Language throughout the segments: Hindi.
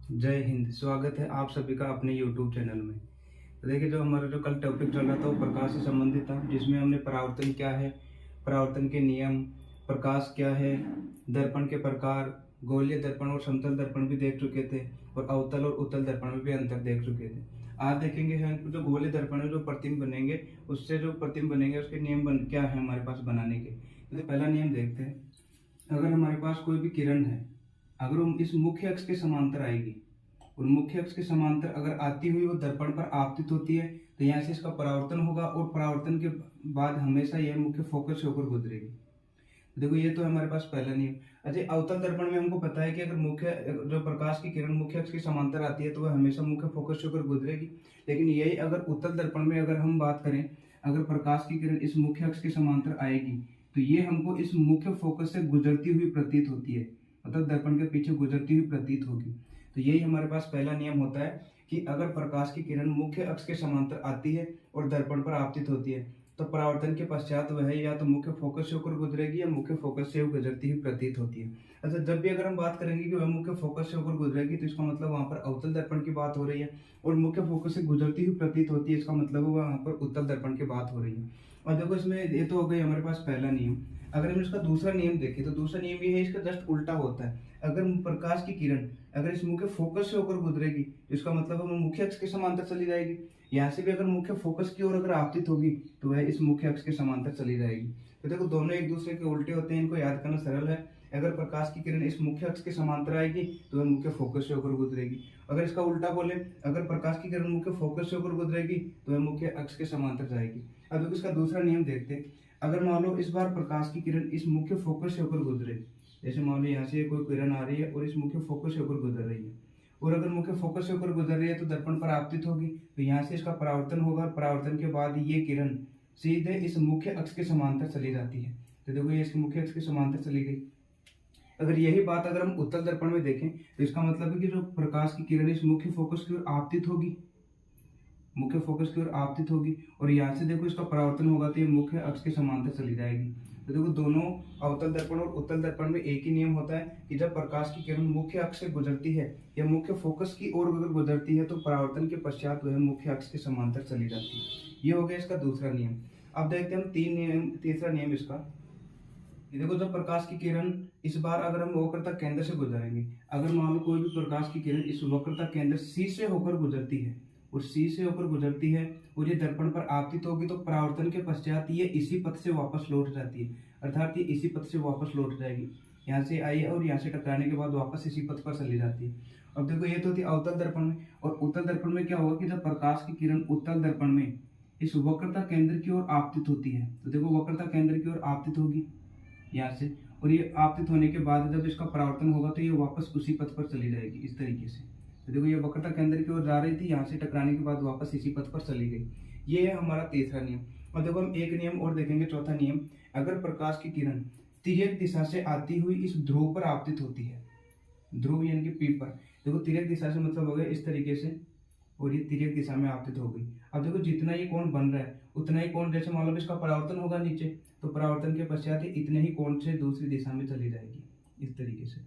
जय हिंद। स्वागत है आप सभी का अपने YouTube चैनल में। तो देखिए, जो हमारा जो कल टॉपिक चल रहा था वो प्रकाश से संबंधित था, जिसमें हमने परावर्तन क्या है, परावर्तन के नियम, प्रकाश क्या है, दर्पण के प्रकार, गोलीय दर्पण और समतल दर्पण भी देख चुके थे और अवतल और उत्तल दर्पण में भी अंतर देख चुके थे। आज देखेंगे हम जो गोलीय दर्पण में जो प्रतिबिंब बनेंगे, उससे जो प्रतिबिंब बनेंगे उसके नियम क्या है हमारे पास बनाने के। तो पहला नियम देखते हैं। अगर हमारे पास कोई भी किरण है, अगर वो इस मुख्य अक्ष के समांतर आएगी और मुख्य अक्ष के समांतर अगर आती हुई वो दर्पण पर आपतित होती है, तो यहाँ से इसका परावर्तन होगा और परावर्तन के बाद हमेशा यह मुख्य फोकस से होकर गुजरेगी। देखो, ये तो है हमारे पास पहला नियम। अच्छा, अवतल दर्पण में हमको पता है कि अगर मुख्य जो प्रकाश की किरण मुख्य अक्ष के समांतर आती है तो वह हमेशा मुख्य फोकस से होकर गुजरेगी। लेकिन यही अगर उत्तल दर्पण में अगर हम बात करें, अगर प्रकाश की किरण इस मुख्य अक्ष के समांतर आएगी तो ये हमको इस मुख्य फोकस से गुजरती हुई प्रतीत होती है, मतलब दर्पण के पीछे गुजरती हुई प्रतीत होगी। तो यही हमारे पास पहला नियम होता है कि अगर प्रकाश की किरण मुख्य अक्ष के समांतर आती है और दर्पण पर आपतित होती है तो परावर्तन के पश्चात वह या तो मुख्य फोकस से होकर गुजरेगी या मुख्य फोकस से गुजरती हुई प्रतीत होती है। अच्छा, जब भी अगर हम बात करेंगे कि वह मुख्य फोकस से होकर गुजरेगी तो इसका मतलब वहां पर अवतल दर्पण की बात हो रही है, और मुख्य फोकस से गुजरती हुई प्रतीत होती है, इसका मतलब वहां पर उत्तल दर्पण की बात हो रही है। और देखो, इसमें ये तो हो गई हमारे पास पहला नियम। अगर हम इसका दूसरा नियम देखें तो दूसरा नियम ये है, इसका जस्ट उल्टा होता है। अगर प्रकाश की किरण अगर इस मुख्य फोकस से होकर गुजरेगी तो इसका मतलब वो मुख्य अक्ष के समांतर चली जाएगी। यहाँ से भी अगर मुख्य फोकस की ओर अगर आपतित होगी तो वह इस मुख्य अक्ष के समांतर चली जाएगी। तो देखो, दोनों एक दूसरे के उल्टे होते हैं, इनको याद करना सरल है। अगर प्रकाश की किरण इस मुख्य अक्ष के समांतर आएगी तो वह मुख्य फोकस से होकर गुजरेगी। अगर इसका उल्टा बोले, अगर प्रकाश की किरण मुख्य फोकस से होकर गुजरेगी तो वह मुख्य अक्ष के समांतर जाएगी। अब देखो, इसका दूसरा नियम देखते हैं। अगर मान लो इस बार प्रकाश की किरण इस मुख्य फोकस से होकर गुजरे, जैसे मान लो यहाँ से कोई किरण आ रही है और इस मुख्य फोकस से होकर गुजर रही है, और अगर मुख्य फोकस से होकर गुजर रही है तो दर्पण पर आपतित होगी, तो यहाँ से इसका परावर्तन होगा। परावर्तन के बाद ये किरण सीधे इस मुख्य अक्ष के समांतर चली जाती है। तो देखो, ये इसके मुख्य अक्ष के समांतर चली गई। अगर यही बात अगर हम उत्तल दर्पण में देखें तो इसका मतलब है कि जो प्रकाश की किरण इस मुख्य फोकस की ओर आपतित होगी, मुख्य फोकस की ओर आपतित होगी, और यहाँ से देखो इसका परावर्तन होगा तो ये मुख्य अक्ष के समांतर चली जाएगी। तो देखो, दोनों अवतल दर्पण और उत्तल दर्पण में एक ही नियम होता है कि जब प्रकाश की किरण मुख्य अक्ष से गुजरती है या मुख्य फोकस की ओर अगर गुजरती है तो परावर्तन के पश्चात वह मुख्य अक्ष के समांतर चली जाती है। ये हो गया इसका दूसरा नियम। अब देखते हैं हम तीसरा नियम इसका। ये देखो, जब प्रकाश की किरण इस बार अगर हम वक्रता केंद्र से गुजरेंगे, अगर मान लो कोई भी प्रकाश की किरण इस वक्रता केंद्र सी से होकर गुजरती है और सी से होकर गुजरती है और ये दर्पण पर आपतित होगी, तो परावर्तन के पश्चात ये इसी पथ से वापस लौट जाती है, अर्थात ये इसी पथ से वापस लौट जाएगी। यहाँ से आई है और यहाँ से टकराने के बाद वापस इसी पथ पर चली जाती है। अब देखो, ये तो थी अवतल दर्पण में। और उत्तल दर्पण में क्या होगा कि जब प्रकाश की किरण उत्तल दर्पण में इस वक्रता केंद्र की ओर आपतित होती है, तो देखो वक्रता केंद्र की ओर आपतित होगी यहाँ से, और ये आपतित होने के बाद जब इसका परावर्तन होगा तो ये वापस उसी पथ पर चली जाएगी इस तरीके से। तो देखो, ये वक्रता केंद्र की ओर जा रही थी, यहाँ से टकराने के बाद वापस इसी पथ पर चली गई। ये है हमारा तीसरा नियम। और देखो, हम एक नियम और देखेंगे, चौथा नियम। अगर प्रकाश की किरण तिर्यक दिशा से आती हुई इस ध्रुव पर आपतित होती है, ध्रुव यानी कि पी पर, देखो तिर्यक दिशा से मतलब हो गया इस तरीके से, और ये तिर्यक दिशा में आपतित हो गई। अब देखो, जितना ये कोण बन रहा है उतना ही कोण, जैसे मान लो इसका परावर्तन होगा नीचे, तो परावर्तन के पश्चात ये इतने ही कोण से दूसरी दिशा में चली जाएगी इस तरीके से।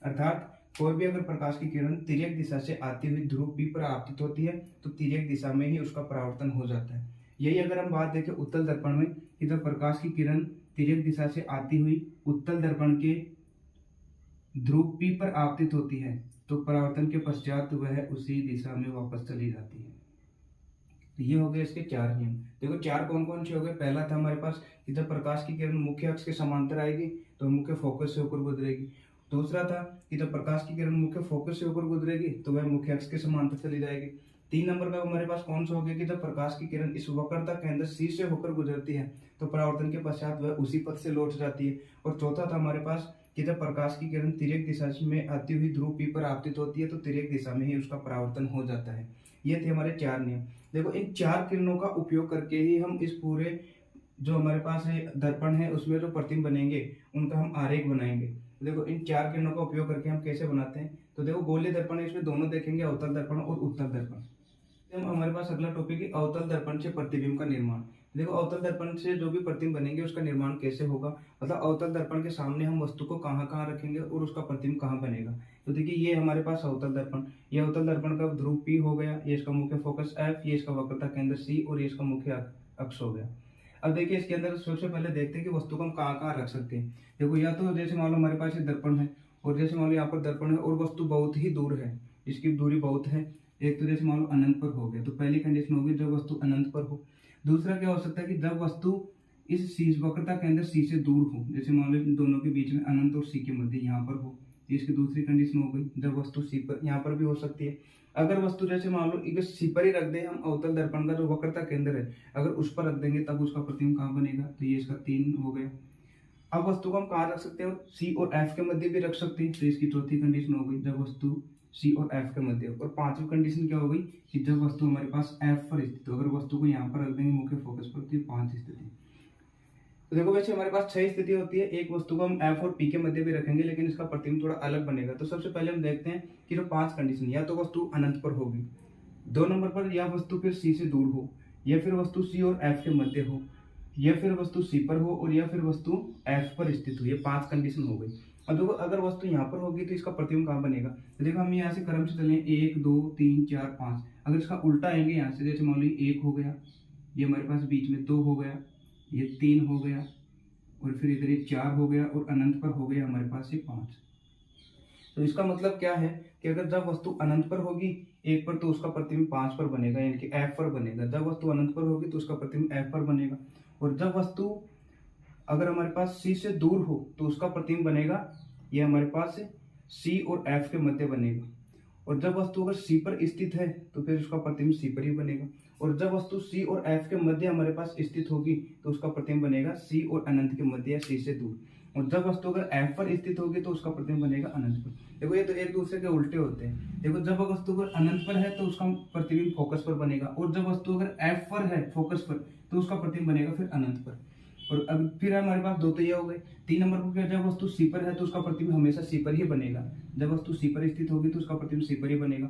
अर्थात कोई भी अगर प्रकाश की किरण तिर्यक दिशा से आती हुई ध्रुव पी पर आपतित होती है तो तिर्यक दिशा में ही उसका परावर्तन हो जाता है। यही अगर हम बात देखें उत्तल दर्पण में, कि जब प्रकाश की किरण तिर्यक दिशा से आती हुई उत्तल दर्पण के ध्रुव पी पर आपतित होती है तो परावर्तन के पश्चात वह उसी दिशा में वापस चली जाती है। तो ये हो गए इसके चार नियम। देखो, चार कौन कौन से हो गए। पहला था हमारे पास कि जब प्रकाश की किरण मुख्य अक्ष के समांतर आएगी तो मुख्य फोकस से होकर गुजरेगी। दूसरा था कि जब प्रकाश की किरण मुख्य फोकस से होकर गुजरेगी तो वह मुख्य अक्ष के समांतर चली जाएगी। 3 नंबर का हमारे पास कौन सा हो गया कि जब प्रकाश की किरण इस वक्रता केंद्र सी से होकर गुजरती है तो परावर्तन के पश्चात वह उसी पथ से लौट जाती है। और चौथा था हमारे पास कि जब प्रकाश की किरण तिर्यक दिशा में आती हुई ध्रुव पी पर आपतित होती है तो तिर्यक दिशा में ही उसका परावर्तन हो जाता है। ये थे हमारे चार नियम। देखो, इन चार किरणों का उपयोग करके ही हम इस पूरे जो हमारे पास है दर्पण है उसमें जो प्रतिबिंब बनेंगे उनका हम आरेख बनाएंगे। देखो, इन चार किरणों का उपयोग करके हम कैसे बनाते हैं। तो देखो, गोलीय दर्पण है, इसमें दोनों देखेंगे, अवतल दर्पण और उत्तल दर्पण। हमारे पास अगला टॉपिक है अवतल दर्पण से प्रतिबिंब का निर्माण। देखो अवतल दर्पण से जो भी प्रतिबिंब बनेंगे उसका निर्माण कैसे होगा, मतलब अवतल दर्पण के सामने हम वस्तु को कहाँ कहाँ रखेंगे और उसका प्रतिबिंब कहाँ बनेगा। तो देखिए ये हमारे पास अवतल दर्पण, ये अवतल दर्पण का ध्रुव P हो गया, ये इसका मुख्य फोकस F, ये इसका वक्रता केंद्र C और ये इसका मुख्य अक्ष हो गया। अब देखिए इसके अंदर सबसे पहले देखते हैं कि वस्तु को हम कहाँ कहाँ रख सकते हैं। देखो या तो जैसे मान लो हमारे पास ये दर्पण है और जैसे मान लो यहाँ पर दर्पण है और वस्तु बहुत ही दूर है, इसकी दूरी बहुत है। एक तो जैसे मान लो अनंत पर हो गया, तो पहली कंडीशन होगी जब वस्तु अनंत पर हो। दूसरा क्या हो सकता है कि जब वस्तु इस सी वक्रता केंद्र सी से दूर हो, जैसे मान लो इन दोनों के बीच में अनंत और सी के मध्य यहाँ पर हो, इसकी दूसरी कंडीशन हो गई। जब वस्तु सी पर, यहाँ पर भी हो सकती है। अगर वस्तु जैसे मान लो इधर सी पर ही रख दें हम, अवतल दर्पण का जो वक्रता केंद्र है अगर उस पर रख देंगे तब उसका प्रतिबिंब कहाँ बनेगा, तो ये इसका 3 हो गया। अब वस्तु को हम कहाँ रख सकते हैं, सी और एफ के मध्य भी रख सकते हैं, तो इसकी चौथी कंडीशन हो गई जब वस्तु सी और एफ के मध्य। और पांचवी कंडीशन क्या हो गई कि जब वस्तु हमारे पास एफ पर स्थित हो, अगर वस्तु को यहाँ पर रख देंगे मुख्य फोकस पर, तो ये 5 स्थिति। तो देखो वैसे हमारे पास 6 स्थिति होती है, एक वस्तु को हम एफ और पी के मध्य भी रखेंगे लेकिन इसका प्रतिबिंब थोड़ा अलग बनेगा। तो सबसे पहले हम देखते हैं कि जो 5 कंडीशन, या तो वस्तु अनंत पर होगी, 2 नंबर पर या वस्तु फिर सी से दूर हो, या फिर वस्तु सी और एफ के मध्य हो, या फिर वस्तु सी पर हो, और या फिर वस्तु एफ पर स्थित हो। ये 5 कंडीशन हो गई। अब देखो अगर वस्तु यहाँ पर होगी तो इसका प्रतिबिंब कहाँ बनेगा, तो देखो हम यहाँ से क्रम से चलें 1 2 3 4 5। अगर इसका उल्टा आएंगे यहाँ से, जैसे मान लो 1 हो गया, ये हमारे पास बीच में 2 हो गया, ये 3 हो गया, और फिर इधर ये 4 हो गया, और अनंत पर हो गया हमारे पास ये 5। तो इसका मतलब क्या है कि अगर जब वस्तु अनंत पर होगी एक पर, तो उसका प्रतिबिंब 5 पर बनेगा, यानी कि एफ पर बनेगा। जब वस्तु अनंत पर होगी तो उसका प्रतिबिंब एफ पर बनेगा। और जब वस्तु अगर हमारे पास सी से दूर हो तो उसका प्रतिबिंब बनेगा, ये हमारे पास सी और एफ के मध्य बनेगा। और जब वस्तु अगर सी पर स्थित है तो फिर उसका प्रतिबिंब सी पर ही बनेगा। और जब वस्तु सी और एफ के मध्य हमारे पास स्थित होगी तो उसका प्रतिबिंब बनेगा सी और अनंत के मध्य या सी से दूर। और जब वस्तु अगर एफ पर स्थित होगी तो उसका प्रतिबिंब बनेगा अनंत पर। देखो ये तो एक दूसरे के उल्टे होते हैं। देखो जब वस्तु अगर अनंत पर है तो उसका प्रतिबिंब फोकस पर बनेगा, और जब वस्तु अगर एफ पर है फोकस पर तो उसका प्रतिबिंब बनेगा फिर अनंत पर। और अब फिर हमारे पास 2 तो ये हो गए। 3 नंबर पर क्या, जब वस्तु सी पर है तो उसका प्रतिबिंब हमेशा सी पर ही बनेगा, जब वस्तु सी पर स्थित होगी तो उसका प्रतिबिंब सी पर ही बनेगा।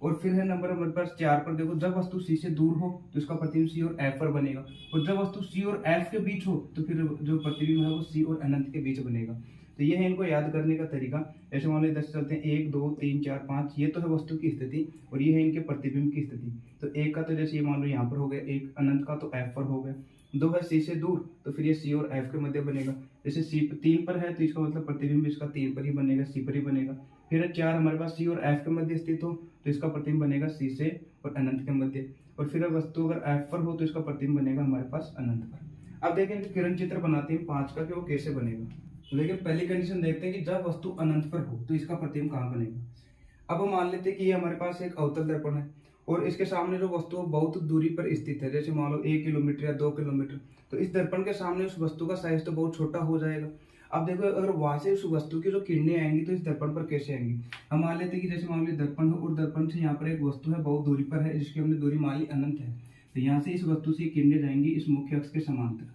और फिर है नंबर हमारे पास 4 पर, देखो जब वस्तु सी से दूर हो तो उसका प्रतिबिंब सी और एफ पर बनेगा, और जब वस्तु सी और एफ के बीच हो तो फिर जो प्रतिबिंब है वो सी और अनंत के बीच बनेगा। तो ये है इनको याद करने का तरीका। ऐसे मान लो इधर से चलते हैं 1 2 3 4 5, ये तो है वस्तु की स्थिति और ये है इनके प्रतिबिंब की स्थिति। तो एक का तो जैसे ये मान लो यहाँ पर हो गया, एक अनंत का तो एफ पर हो गया। 2 है सी से दूर तो फिर ये सी और एफ के मध्य बनेगा। जैसे सी 3 पर है तो इसका मतलब प्रतिबिंब इसका 3 पर ही बनेगा, सी पर ही बनेगा। फिर 4 हमारे पास सी और एफ के मध्य स्थित हो तो इसका प्रतिबिंब बनेगा सी से और अनंत के मध्य। और फिर वस्तु अगर एफ पर हो तो इसका प्रतिबिंब बनेगा हमारे पास अनंत पर। अब देखें कि किरण चित्र बनाते हैं 5 का कि वो कैसे बनेगा। तो देखिए पहली कंडीशन देखते हैं कि जब वस्तु अनंत पर हो तो इसका प्रतिबिंब कहाँ बनेगा। अब हम मान लेते हैं कि ये हमारे पास एक अवतल दर्पण है और इसके सामने जो वस्तु बहुत दूरी पर स्थित है, जैसे मान लो 1 किलोमीटर या 2 किलोमीटर, तो इस दर्पण के सामने उस वस्तु का साइज तो बहुत छोटा हो जाएगा। अब देखो अगर वहां से उस वस्तु की जो किरणें आएंगी तो इस दर्पण पर कैसे आएंगी। हम मान लेते हैं कि जैसे मान लो दर्पण है और दर्पण से यहाँ पर एक वस्तु है बहुत दूरी पर है, जिसकी हमने दूरी मान ली अनंत है। तो यहाँ से इस वस्तु से किरणें जाएंगी इस मुख्य अक्ष के समांतर,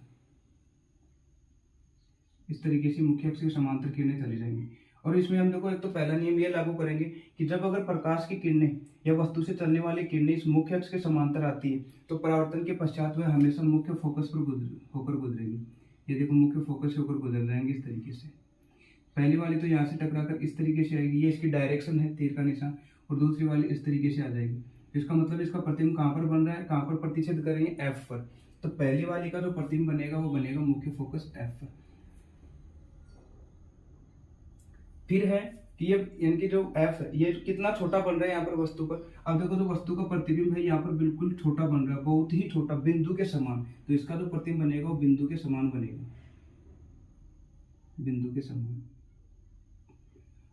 इस तरीके से मुख्य अक्ष के समांतर किरणें चली जाएंगी। और इसमें हम देखो एक तो पहला नियम ये लागू करेंगे कि जब अगर प्रकाश की किरणें या वस्तु से चलने वाली किरणें इस मुख्य अक्ष के समांतर आती है तो परावर्तन के पश्चात वह हमेशा मुख्य फोकस पर होकर गुजरेगी। ये देखो मुख्य फोकस से होकर गुजर जाएंगे इस तरीके से। पहली वाली तो यहाँ से टकराकर इस तरीके से आएगी, ये इसकी डायरेक्शन है तीर का निशान, और दूसरी वाली इस तरीके से आ जाएगी। इसका मतलब इसका प्रतिबिंब कहाँ पर बन रहा है, कहाँ पर प्रतिच्छेद करेंगे, एफ पर। तो पहली वाली का जो प्रतिबिंब बनेगा वो बनेगा मुख्य फोकस एफ पर। फिर है कि ये इनकी जो एफ है ये कितना छोटा बन रहा है यहाँ पर वस्तु पर। अब देखो जो वस्तु का प्रतिबिंब है यहाँ पर बिल्कुल छोटा बन रहा है, बहुत ही छोटा, बिंदु के समान। तो इसका जो प्रतिबिंब बनेगा वो बिंदु के समान बनेगा, बिंदु के समान।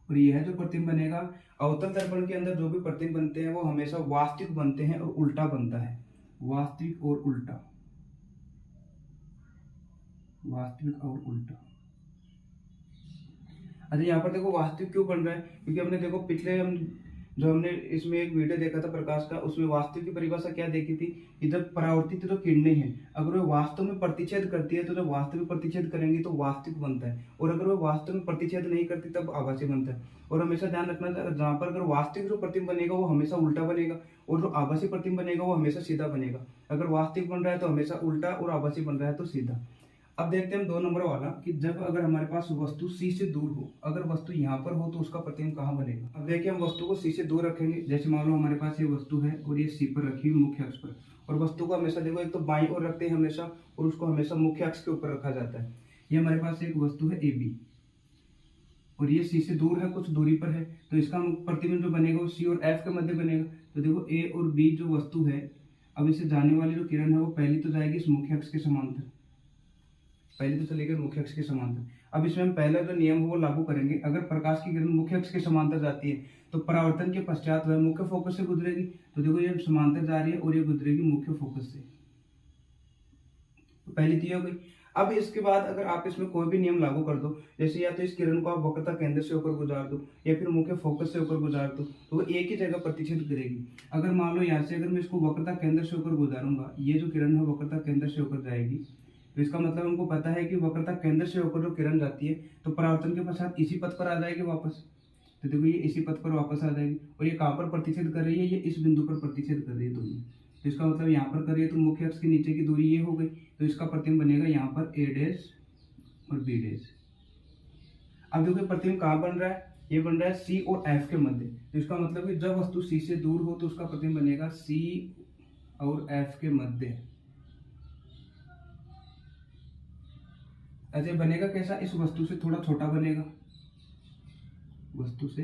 और यह जो प्रतिबिंब बनेगा अवतल दर्पण के अंदर जो भी प्रतिबिंब बनते हैं वो हमेशा वास्तविक बनते हैं और उल्टा बनता है, वास्तविक और उल्टा, वास्तविक और उल्टा। अच्छा यहाँ पर देखो वास्तविक क्यों बन रहा है, क्योंकि हमने देखो पिछले हम जो हमने इसमें एक वीडियो देखा था प्रकाश का, उसमें वास्तविक की परिभाषा क्या देखी थी कि जब परावर्तित जो किरणें हैं अगर वो वास्तव में प्रतिच्छेद करती है तो जब वास्तविक प्रतिच्छेद करेंगी तो वास्तविक बनता है, और अगर वो वास्तव में प्रतिच्छेद नहीं करती तब आभासी बनता है। और हमेशा ध्यान रखना, जहाँ पर अगर वास्तविक जो प्रतिबिंब बनेगा वो हमेशा उल्टा बनेगा, और जो आभासी प्रतिबिंब बनेगा वो हमेशा सीधा बनेगा। अगर वास्तविक बन रहा है तो हमेशा उल्टा, और आभासी बन रहा है तो सीधा। अब देखते हैं हम 2 नंबर वाला कि जब अगर हमारे पास वस्तु C से दूर हो, अगर वस्तु यहाँ पर हो तो उसका प्रतिबिंब कहाँ बनेगा। अब देखिए हम वस्तु को C से दूर रखेंगे। जैसे मान लो हमारे पास ये वस्तु है और ये C पर रखी हुई मुख्य अक्ष पर, और वस्तु को हमेशा देखो एक तो बाईं ओर रखते हैं हमेशा, और उसको हमेशा मुख्य अक्ष के ऊपर रखा जाता है। ये हमारे पास एक वस्तु है AB, और ये C से दूर है, कुछ दूरी पर है, तो इसका प्रतिबिंब जो बनेगा वो C और F के मध्य बनेगा। तो देखो A और B जो वस्तु है, अब इसे जाने वाली जो किरण है वो पहली तो जाएगी इस मुख्य अक्ष के समांतर, पहले तो चलेगा मुख्य अक्ष के समांतर। अब इसमें हम पहला जो नियम है वो लागू करेंगे। अगर प्रकाश की किरण मुख्य अक्ष के समांतर जाती है तो परावर्तन के पश्चात वह मुख्य फोकस से गुजरेगी। तो देखो ये समांतर जा रही है और ये गुजरेगी मुख्य फोकस से, तो पहली तो हो गई। अब इसके बाद अगर आप इसमें कोई भी नियम लागू कर दो, जैसे या तो इस किरण को आप वक्रता केंद्र से होकर गुजार दो या फिर मुख्य फोकस से होकर गुजार दो, तो वो एक ही जगह प्रतिच्छेद करेगी। अगर मान लो यहाँ से अगर मैं इसको वक्रता केंद्र से होकर गुजारूंगा, ये जो किरण है वक्रता केंद्र से होकर जाएगी, तो इसका मतलब हमको पता है कि वक्रता केंद्र से होकर जो किरण जाती है तो परावर्तन के पश्चात इसी पथ पर आ जाएगी वापस। तो देखो ये इसी पथ पर वापस आ जाएगी, और ये कहाँ पर प्रतिच्छेद कर रही है, ये इस बिंदु पर प्रतिच्छेद कर रही है दोनों। तो इसका मतलब यहाँ पर कर रही है तो मुख्य अक्ष के नीचे की दूरी ये हो गई, तो इसका प्रतिबिंब बनेगा यहाँ पर A' और B'। अब देखो प्रतिबिंब कहाँ बन रहा है, ये बन रहा है C और F के मध्य। तो इसका मतलब कि जब वस्तु C से दूर हो तो उसका प्रतिबिंब बनेगा C और F के मध्य। ऐसे बनेगा कैसा, इस वस्तु से थोड़ा छोटा बनेगा, वस्तु से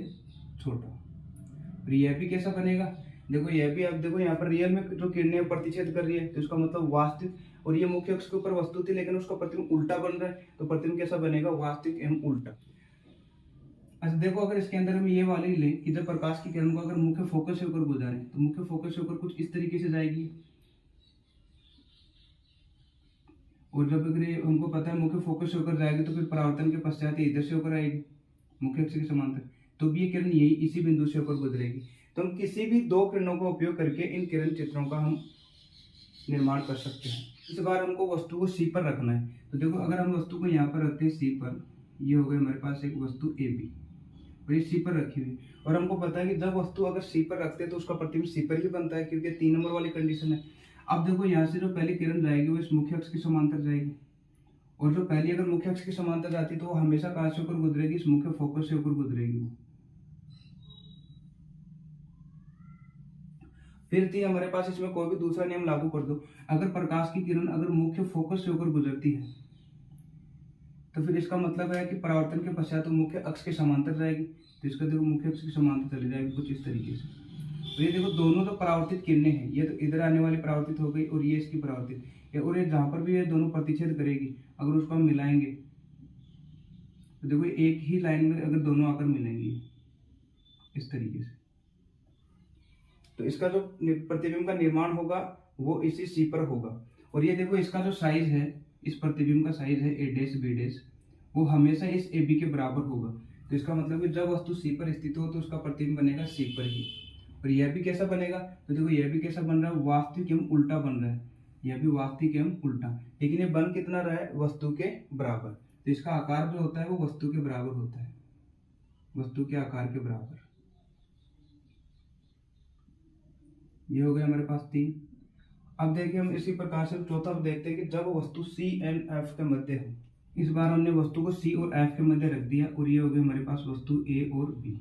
छोटा। और यह भी कैसा बनेगा, देखो यह भी, अब देखो यहाँ पर रियल में जो किरणें प्रतिच्छेद कर रही है तो इसका मतलब वास्तविक, और ये मुख्य अक्ष के ऊपर वस्तु थी लेकिन उसका प्रतिबिंब उल्टा बन रहा है, तो प्रतिबिंब कैसा बनेगा, वास्तविक एवं उल्टा। अच्छा देखो अगर इसके अंदर हम ये वाली लें कि जब प्रकाश की किरण को अगर मुख्य फोकस से होकर गुजारें तो मुख्य फोकस से होकर कुछ इस तरीके से जाएगी, और जब अगर हमको पता है मुख्य फोकस से होकर जाएगी तो फिर परावर्तन के पश्चात इधर से होकर आएगी मुख्य अक्ष के समांतर, तो भी ये किरण यही इसी बिंदु से होकर गुजरेगी। तो हम किसी भी 2 किरणों का उपयोग करके इन किरण चित्रों का हम निर्माण कर सकते हैं। इस बार हमको वस्तु को C पर रखना है, तो देखो अगर हम वस्तु को यहाँ पर रखते हैं C पर, ये हो गई हमारे पास एक वस्तु AB और ये C पर रखी हुई, और हमको पता है कि जब वस्तु अगर C पर रखते हैं तो उसका प्रतिबिंब C पर ही बनता है, क्योंकि 3 नंबर वाली कंडीशन है। अब देखो यहाँ से जो पहली किरण जाएगी वो इस मुख्य अक्ष के समांतर जाएगी, और जो पहली अगर मुख्य अक्ष के समांतर जाती तो वो हमेशा कहाँ से होकर गुजरेगी, इस मुख्य फोकस से होकर गुजरेगी वो। फिर थी हमारे पास इसमें कोई भी दूसरा नियम लागू कर दो। अगर प्रकाश की किरण अगर मुख्य फोकस से होकर गुजरती है तो फिर इसका मतलब है कि परावर्तन के पश्चात वो मुख्य अक्ष के समांतर जाएगी, तो इसका देखो मुख्य अक्ष के समांतर चली जाएगी कुछ इस तरीके से। तो ये देखो दोनों जो परावर्तित किरणें हैं, ये तो इधर आने वाली परावर्तित हो गई और ये इसकी परावर्तित, और ये जहां पर भी ये दोनों प्रतिच्छेद करेगी अगर उसको हम मिलाएंगे तो देखो एक ही लाइन में अगर दोनों आकर मिलेंगी इस तरीके से, तो इसका जो प्रतिबिंब का निर्माण होगा वो इसी C पर होगा। और ये देखो इसका जो साइज है, इस प्रतिबिंब का साइज है A', वो हमेशा इस AB के बराबर होगा। तो इसका मतलब कि जब वस्तु C पर स्थित हो तो उसका प्रतिबिंब बनेगा C पर ही। और यह भी कैसा बनेगा, तो देखो यह भी कैसा बन रहा है, वास्तविक एवं उल्टा बन रहा है, यह भी वास्तविक एवं उल्टा, लेकिन ये बन कितना रहा है, वस्तु के बराबर। तो इसका आकार जो होता है वो वस्तु के बराबर होता है, वस्तु के आकार के बराबर। ये हो गया हमारे पास 3। अब देखिए हम इसी प्रकार से चौथा देखते हैं कि जब वस्तु C एंड F के मध्य हो। इस बार हमने वस्तु को C और F के मध्य रख दिया, और ये हो गई हमारे पास वस्तु A और B।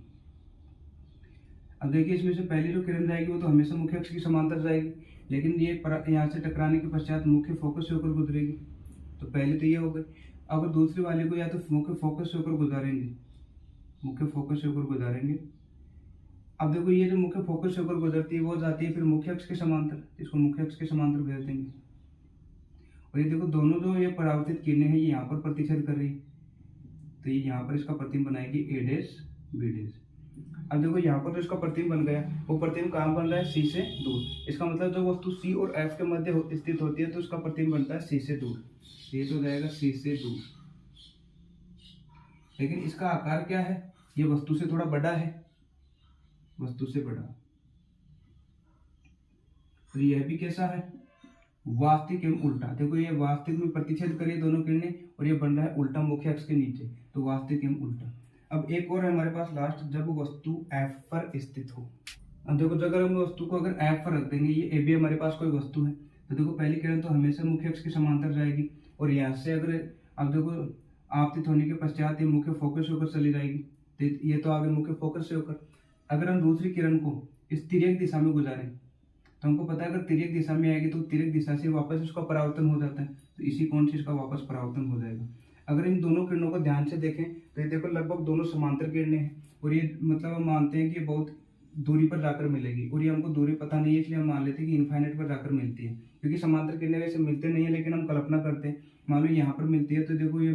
अब देखिए इसमें से पहली जो किरण जाएगी वो तो हमेशा मुख्य अक्ष की समांतर जाएगी, लेकिन ये यहाँ से टकराने के पश्चात मुख्य फोकस से होकर गुजरेगी, तो पहले तो ये हो गई। अगर दूसरी वाले को या तो मुख्य फोकस से होकर गुजारेंगे, मुख्य फोकस से होकर गुजारेंगे। अब देखो ये जो मुख्य फोकस से होकर गुजरती है वो जाती है फिर मुख्य अक्ष के समांतर, इसको मुख्य अक्ष के समांतर भेज देंगे। और ये देखो दोनों जो ये परावर्तित किरणें हैं ये यहाँ पर प्रतिच्छेद कर रही है, तो ये यहाँ पर इसका प्रतिबिंब बनाएगी A', B'। अब देखो यहाँ पर जो इसका प्रतिबिंब बन गया वो प्रतिबिंब कहाँ बन रहा है, C से दूर। इसका मतलब जो वस्तु C और F के मध्य स्थित होती है तो उसका प्रतिबिंब बनता है C से दूर, ये तो जाएगा C से दूर। लेकिन इसका आकार क्या है, ये वस्तु से थोड़ा बड़ा है, वस्तु से बड़ा। और यह भी कैसा है, वास्तविक एवं उल्टा। देखो ये वास्तविक में प्रतिच्छेद करिए दोनों किरणें और ये बन रहा है उल्टा मुख्य अक्ष के नीचे, तो वास्तविक एवं उल्टा। अब एक और है हमारे पास लास्ट, जब वस्तु F पर स्थित हो। अब देखो अगर हम वस्तु को अगर F पर रख देंगे, ये AB हमारे पास कोई वस्तु है, तो देखो पहली किरण तो हमेशा मुख्य अक्ष के समांतर जाएगी और यहाँ से अगर अब देखो आपतित होने के पश्चात ये मुख्य फोकस से होकर चली जाएगी, तो ये तो आगे मुख्य फोकस से होकर। अगर हम दूसरी किरण को इस तिर्यक दिशा में गुजारें तो हमको पता है अगर तिर्यक दिशा में आएगी तो तिर्यक दिशा से वापस इसका परावर्तन हो जाता है, तो इसी कोण से इसका वापस परावर्तन हो जाएगा। अगर इन दोनों किरणों को ध्यान से देखें तो ये देखो लगभग दोनों समांतर किरणें हैं और ये मतलब हम मानते हैं कि ये बहुत दूरी पर जाकर मिलेगी, और ये हमको दूरी पता नहीं है इसलिए हम मान लेते हैं कि इनफाइनाइट पर जाकर मिलती है, क्योंकि समांतर किरणें वैसे मिलते नहीं है लेकिन हम कल्पना करते हैं। मान लो यहाँ पर मिलती है तो देखो ये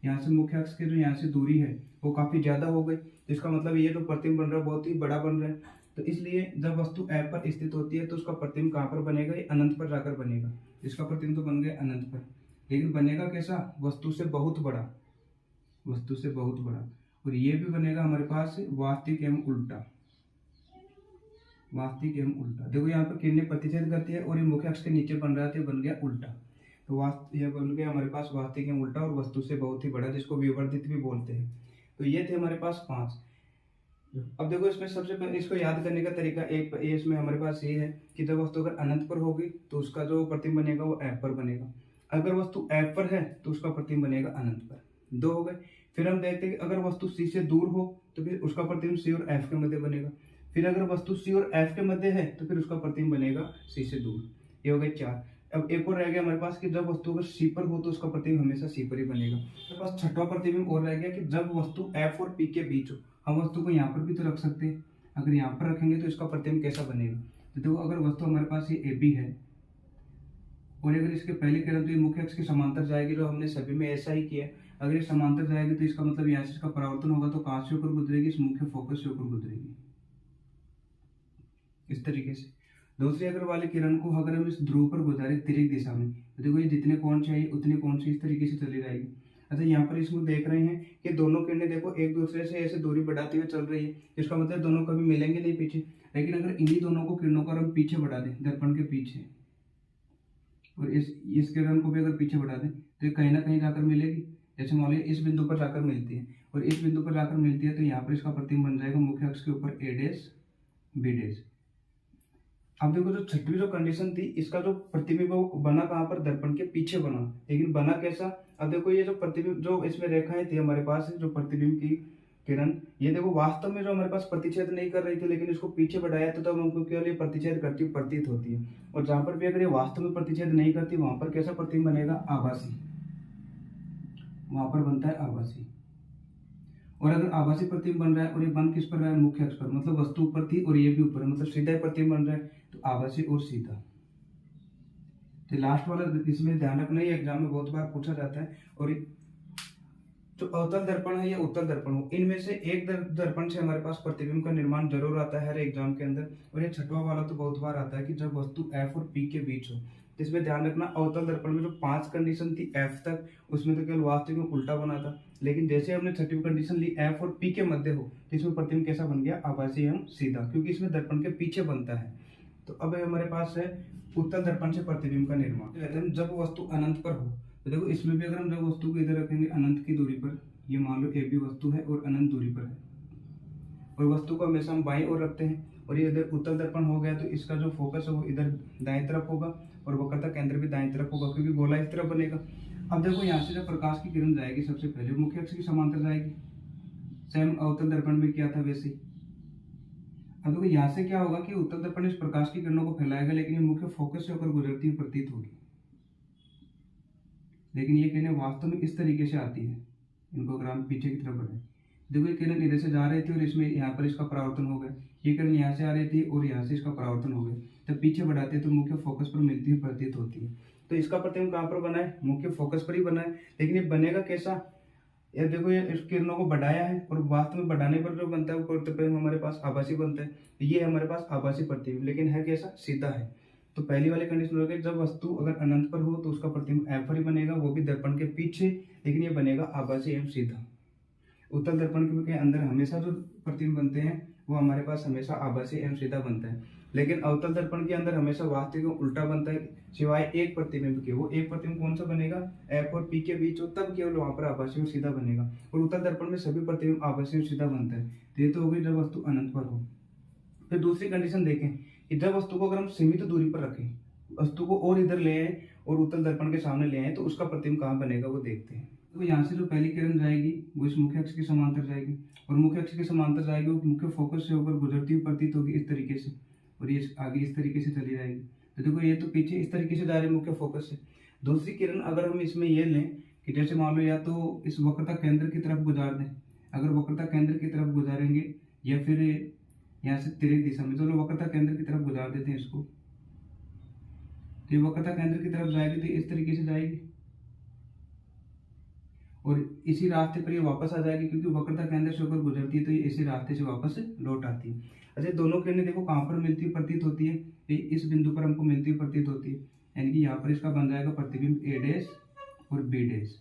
यहाँ से मुख्य अक्ष की जो यहाँ से दूरी है वो काफी ज्यादा हो गई, तो इसका मतलब ये जो प्रतिबिंब बन रहा है बहुत ही बड़ा बन रहा है। तो इसलिए जब वस्तु F पर स्थित होती है तो उसका प्रतिबिंब कहाँ पर बनेगा, ये अनंत पर जाकर बनेगा। इसका प्रतिबिंब तो बन गया अनंत पर, लेकिन बनेगा कैसा, वस्तु से बहुत बड़ा, वस्तु से बहुत बड़ा। और ये भी बनेगा हमारे पास वास्तविक एवं उल्टा, वास्तविक एवं उल्टा। देखो यहाँ पर किरणें प्रतिच्छेद करती है और ये मुख्य अक्ष के नीचे बन रहा था, बन गया उल्टा। तो यह बन गया हमारे पास वास्तविक एवं उल्टा और वस्तु से बहुत ही बड़ा, जिसको विवर्धित भी बोलते हैं। तो ये थे हमारे पास 5। अब देखो इसमें सबसे पहले इसको याद करने का तरीका एक इसमें हमारे पास ये है कि जब वस्तु अगर अनंत पर होगी तो उसका जो प्रतिबिंब बनेगा वो F पर बनेगा। अगर वस्तु F पर है तो उसका प्रतिबिंब बनेगा अनंत पर। 2 हो गए। फिर हम देखते हैं कि अगर वस्तु C से दूर हो तो फिर उसका प्रतिबिंब C और F के मध्य बनेगा। फिर अगर वस्तु C और F के मध्य है तो फिर उसका प्रतिबिंब बनेगा C से दूर। ये हो गए 4। अब एक और रह गया हमारे पास कि जब वस्तु अगर C पर हो तो उसका प्रतिबिंब हमेशा C पर ही बनेगा। हमारे पास छठवां प्रतिबिंब और रह गया कि जब वस्तु F और P के बीच हो। हम वस्तु को यहाँ पर भी तो रख सकते हैं, अगर यहाँ पर रखेंगे तो इसका प्रतिबिंब कैसा बनेगा। तो देखो अगर वस्तु हमारे पास ये AB है और अगर इसके पहले किरण तो ये मुख्य अक्ष के समांतर जाएगी, जो हमने सभी में ऐसा ही किया। अगर ये समांतर जाएगी तो इसका मतलब यहाँ से इसका परावर्तन होगा तो कहाँ से होकर गुजरेगी, इस मुख्य फोकस से होकर गुजरेगी, इस तरीके से। दूसरी अगर वाली किरण को अगर हम इस ध्रुव पर गुजारे तिर्यक दिशा में तो देखो ये जितने कोण चाहिए उतने कोण से इस तरीके से चली जाएगी। अच्छा यहाँ पर इसमें देख रहे हैं कि दोनों किरणें देखो एक दूसरे से ऐसे दूरी बढ़ाते हुए चल रही है, इसका मतलब दोनों कभी मिलेंगे नहीं पीछे। लेकिन अगर इन्हीं दोनों को किरणों को हम पीछे बढ़ा दें दर्पण के पीछे, और इस किरण को भी अगर पीछे बढ़ा दें तो ये कहीं ना कहीं जाकर मिलेगी। जैसे मान लीजिए इस बिंदु पर जाकर मिलती है और इस बिंदु पर जाकर मिलती है तो यहाँ पर इसका प्रतिबिंब बन जाएगा मुख्य अक्ष के ऊपर A' B'। अब देखो जो छठवीं जो कंडीशन थी, इसका जो प्रतिबिंब बना कहाँ पर, दर्पण के पीछे बना, लेकिन बना कैसा। अब देखो ये जो प्रतिबिंब जो इसमें रेखाएं थी हमारे पास जो प्रतिबिंब की किरण, ये देखो वास्तव में जो हमारे पास प्रतिच्छेद नहीं कर रही थी लेकिन इसको पीछे बढ़ाया तो तब हमको केवल ये प्रतिच्छेद करती प्रतीत होती है। और जहां पर भी अगर ये वास्तव में प्रतिच्छेद नहीं करती वहां पर कैसा प्रतिबिंब बनेगा, आभासी, वहां पर बनता है आभासी। और अगर आभासी प्रतिबिंब बन रहा है और ये बन किस पर रहा है, मुख्य अक्ष पर, मतलब वस्तु ऊपर थी और ये भी ऊपर है, मतलब सीधा प्रतिबिंब बन रहा है, तो आभासी और सीधा। तो लास्ट वाला इसमें ध्यान रखना, ये एग्जाम में बहुत बार पूछा जाता है। और जो अवतल दर्पण है या उत्तल दर्पण हो, इनमें से एक दर्पण से हमारे पास प्रतिबिंब का निर्माण जरूर आता है हर एग्जाम के अंदर। और ये छठवां वाला तो बहुत बार आता है कि जब वस्तु F और P के बीच हो। तो इसमें ध्यान रखना अवतल दर्पण में जो 5 कंडीशन थी F तक, उसमें तो केवल वास्तविक में उल्टा बना था, लेकिन जैसे हमने छठी कंडीशन ली F और P के मध्य हो तो इसमें प्रतिबिंब कैसा बन गया, आभासी एवं सीधा, क्योंकि इसमें दर्पण के पीछे बनता है। तो अब हमारे पास है उत्तल दर्पण से प्रतिबिंब का निर्माण। जब वस्तु अनंत पर हो तो देखो इसमें भी अगर हम जब वस्तु को इधर रखेंगे अनंत की दूरी पर, ये मान लो AB वस्तु है और अनंत दूरी पर है, और वस्तु को हमेशा हम बाईं ओर रखते हैं और ये इधर उत्तल दर्पण हो गया तो इसका जो फोकस है वो इधर दाएं तरफ होगा और वक्रता केंद्र भी दाएं तरफ होगा, क्योंकि गोला इस तरफ बनेगा। अब देखो यहाँ से जब प्रकाश की किरण जाएगी सबसे पहले मुख्य अक्ष की समांतर जाएगी, सेम अवतल दर्पण में किया था वैसे ही। अब देखो यहाँ से क्या होगा कि उत्तल दर्पण इस प्रकाश की किरणों को फैलाएगा, लेकिन ये मुख्य फोकस से होकर गुजरती हुई प्रतीत होगी। लेकिन ये किरणें वास्तव में इस तरीके से आती है, इनको अगर हम पीछे की तरफ बढ़ाएं, देखो ये किरण इधर से जा रही थी और इसमें यहाँ पर इसका परावर्तन हो गया, ये किरण यहाँ से आ रही थी और यहाँ से इसका परावर्तन हो गया। जब पीछे बढ़ाते हैं तो मुख्य फोकस पर मिलती हुई प्रतीत होती है। तो इसका प्रतिबिंब कहाँ पर बना है, मुख्य फोकस पर ही बना है। लेकिन ये बनेगा कैसा, ये देखो ये इस किरणों को बढ़ाया है और वास्तव में बढ़ाने पर जो बनता है वो प्रतिबिंब हमारे पास आभासी बनता है। ये हमारे पास आभासी प्रतिबिंब, लेकिन है कैसा, सीधा है। तो पहली वाली कंडीशन हो गई, जब वस्तु अगर अनंत पर हो तो उसका प्रतिबिंब F पर ही बनेगा, वो भी दर्पण के पीछे, लेकिन ये बनेगा आभासी एवं सीधा। उत्तल दर्पण के अंदर हमेशा जो प्रतिबिंब बनते हैं वो हमारे पास हमेशा आभासी एवं सीधा बनता है। लेकिन अवतल दर्पण के अंदर हमेशा वास्तविक एवं उल्टा बनता है, सिवाय एक प्रतिबिंब के। वो एक प्रतिबिंब कौन सा बनेगा, एफ और पी के बीच हो, तब केवल वहां पर आभासी और सीधा बनेगा। और उत्तल दर्पण में सभी प्रतिबिंब आभासी और सीधा बनता है। तो ये तो हो गई जब वस्तु अनंत पर हो। फिर दूसरी कंडीशन देखें कि जब वस्तु को अगर हम सीमित दूरी पर रखें, वस्तु को और इधर ले आए और उत्तल दर्पण के सामने ले आए, तो उसका प्रतिबिंब कहाँ बनेगा वो देखते हैं। तो यहाँ से जो पहली किरण जाएगी वो इस मुख्य अक्ष के समांतर जाएगी, और मुख्य अक्ष के समांतर जाएगी, वो मुख्य फोकस से होकर गुजरती हुई प्रतीत होगी इस तरीके से, और ये आगे इस तरीके से चली जाएगी। तो देखो ये तो पीछे इस तरीके से जा रही है मुख्य फोकस से। दूसरी किरण अगर हम इसमें ये लें कि जैसे मान लो या तो इस वक्रता केंद्र की तरफ गुजार दें, अगर वक्रता केंद्र की तरफ गुजारेंगे, या फिर यहाँ से तिरक दिशा में, चलो वक्रता केंद्र की तरफ गुजार देते हैं इसको, तो ये वक्रता केंद्र की तरफ जाएगी तो इस तरीके से जाएगी, और इसी रास्ते पर ये वापस आ जाएगी, क्योंकि वक्रता केंद्र से होकर गुजरती है तो ये इसी रास्ते से वापस लौट आती है। अच्छा, दोनों किरणें देखो कहाँ पर मिलती हुई प्रतीत होती है, ये इस बिंदु पर हमको मिलती हुई प्रतीत होती है, यानी कि यहाँ पर इसका बन जाएगा प्रतिबिंब ए डैश और बी डैश।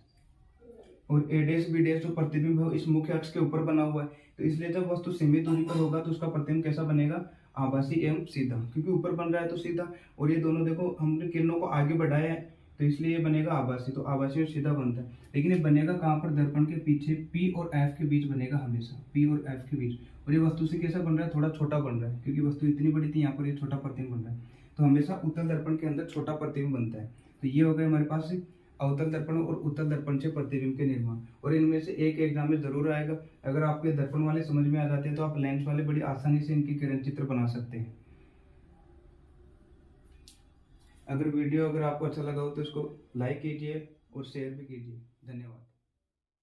और ए डैश बी डैश जो प्रतिबिंब है इस मुख्य अक्ष के ऊपर बना हुआ है, तो इसलिए जब वस्तु सीमित दूरी पर होगा तो उसका प्रतिबिंब कैसा बनेगा, आभासी एवं सीधा, क्योंकि ऊपर बन रहा है तो सीधा। और ये दोनों देखो हमने किरणों को आगे बढ़ाया है तो इसलिए ये बनेगा आभासी, तो आभासी और सीधा बनता है। लेकिन ये बनेगा कहाँ पर, दर्पण के पीछे P और F के बीच बनेगा, हमेशा P और F के बीच। और ये वस्तु से कैसा बन रहा है, थोड़ा छोटा बन रहा है, क्योंकि वस्तु इतनी बड़ी थी, यहाँ पर ये छोटा प्रतिबिंब बन रहा है। तो हमेशा उत्तल दर्पण के अंदर छोटा प्रतिबिंब बनता है। तो ये हो गया हमारे पास अवतल दर्पण और उत्तल दर्पण से प्रतिबिंब के निर्माण। और इनमें से एक एग्जाम में जरूर आएगा। अगर आपके दर्पण वाले समझ में आ जाते हैं तो आप लेंस वाले बड़ी आसानी से इनकी किरण चित्र बना सकते हैं। अगर वीडियो आपको अच्छा लगा हो तो इसको लाइक कीजिए और शेयर भी कीजिए। धन्यवाद।